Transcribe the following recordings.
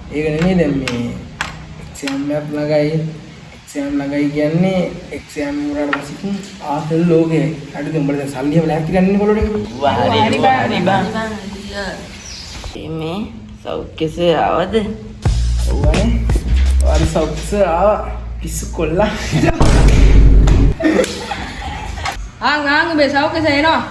ඒක නෙමෙයි දැන් මේ එක්සෑම් එකක් ළඟයි. එක්සෑම් ළඟයි කියන්නේ එක්සෑම් වලට පස්සේ ආසල් ලෝකේ. හරිද? උඹලා දැන් සල්ලි හැම ලෑස්ති ගන්න කොළොට. හරි බං. මේ සෞඛ්‍යසේ ආවද? ඔවනේ. වාරි සෞඛ්‍යසේ ආවා. පිස්සු කොල්ලා. ආන් උඹේ සෞඛ්‍යසේ එනවා.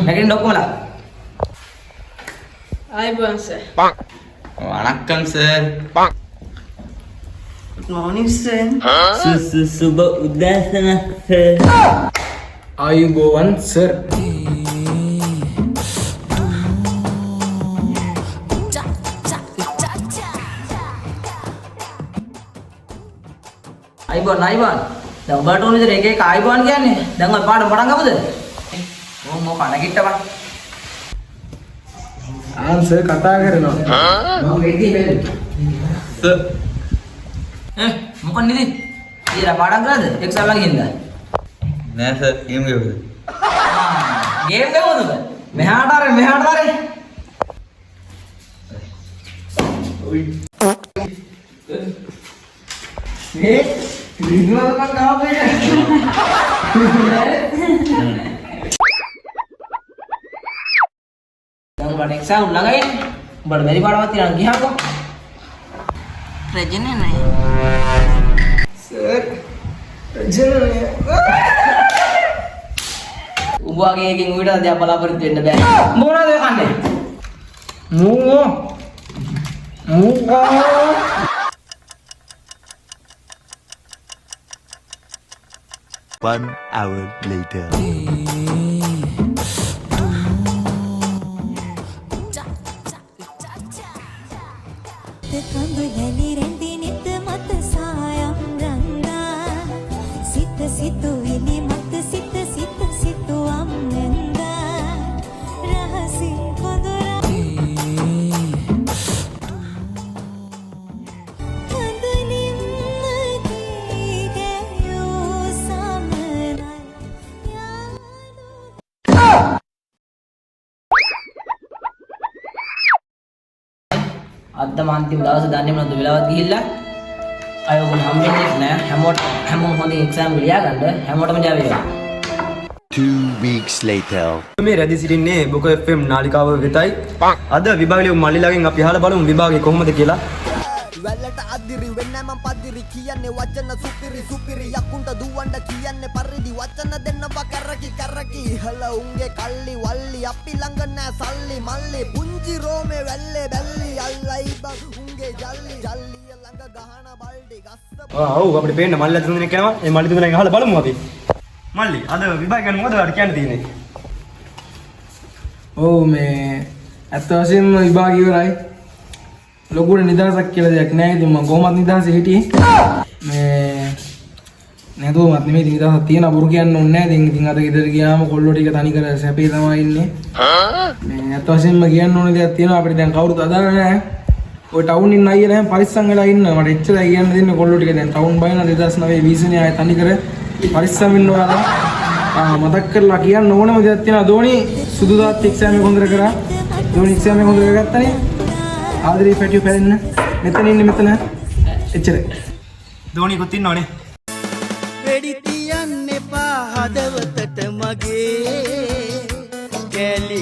නැගිටින්න ඔක්කොමලා. ආයිබෝන් සර්. වණක්කම් සර්. Good morning sir. සුබ උදෑසනක් සර්. ආයුබෝවන් සර්. ආයිබෝන්. දැන් ඔබට ඕනේ ඉතින් එක එක ආයිබෝන් කියන්නේ. දැන් ඔය පාඩම පටන් ගමුද? මොකක් නැගිට්ටපන්. ආන්සර් කතා කරනවා. මම වෙයිටි බැලු. සර්. මොකක් නිදි? ඊයලා පාඩම් කරාද? එක්සම් ලා ගිහින්ද? නෑ සර් ගේම් ගේවද? ගේම් ගමුද? මෙහාට ආරෙ. මේ විනෝද මං ගාවේ. දැන් ඔබට එක්සම් ළඟයි. ඔබට මෙරි පාඩමක් තියෙනවා ගියාකෝ. රජනේ නෑ. සර් රජනනේ. උඹ වගේ එකකින් උවිත අධ්‍යාපන බලාපොරොත්තු වෙන්න බෑ. මොනවද ඔය කන්නේ? මූ 1 hour later. අදම අන්තිම දවසේ දන්නේ මොනවද වෙලාවත් ගිහිල්ලා අය ඔයගොල්ලෝ හම්බෙන්නේ නැහැ හැමෝම හොඳින් එක්සෑම් ලියා ගන්න හැමෝටම ජය වේවා 2 weeks later. මේ රැඳී සිටින්නේ බොක FM නාලිකාව වෙතයි. අද විභාගයේ මල්ලිලාගෙන් අපි අහලා බලමු විභාගේ කොහොමද කියලා. වැල්ලට අදිරි වෙන්න මම පදිරි කියන්නේ වචන සුපිරි යකුන්ට දුවන්න කියන්නේ පරිදි වචන දෙන්නවා කරකි ඉහළ උන්ගේ කල්ලි වල්ලි අපි ළඟ නෑ සල්ලි මල්ලි පුංචි රෝමේ වැල්ලේ බැල්ලි අල්ලයි බං උන්ගේ ජල්ලි ළඟ ගහන බල්ඩි ගස්ස ඔව් අපිට පේන්න මල්ලි තුන් දෙනෙක් යනවා. මේ මල්ලි තුන් දෙනෙක් අහලා බලමු අපි. මල්ලි අද විභාගය ගැන මොකද ඔයාලට කියන්න තියෙන්නේ? ඔව් මේ අත් වශයෙන්ම විභාගය ඉවරයි. ලොකුට නිදහසක් කියලා දෙයක් නැහැ. ඉතින් මම කොහොමද නිදහසේ හිටියේ? මේ නැතුවමත් නෙමෙයි නිදහසක් තියෙන බොරු කියන්න ඕනේ නැහැ. ඉතින් අද ගෙදර ගියාම කොල්ලෝ ටික තනි කර සැපේ තමයි ඉන්නේ. මේ අත් වශයෙන්ම කියන්න ඕනේ දෙයක් තියෙනවා. අපිට දැන් කවුරුත් අදාළ නැහැ. ඔය ටවුන් ඉන්න අයියලා හැම පරිස්සම් වෙලා ඉන්න. මට එච්චරයි කියන්න දෙන්නේ කොල්ලෝ ටික දැන් ටවුන් බයන 2009 20 ආයේ තනි කර පරිස්සම් වෙන්න ඔයාලා. මතක් කරලා කියන්න ඕනම දෙයක් තියෙනවා. ධෝනි සුදු දාත් එක්සෑම් එක හොඳට කරා. ධෝනි එක්සෑම් එක හොඳට කරගත්තනේ. ආදරේ පැටියෝ පැරෙන්න මෙතන ඉන්නේ මෙතන එච්චරයි. ධෝනිකුත් ඉන්නවනේ. වෙඩි තියන්න එපා හදවතට මගේ කැලි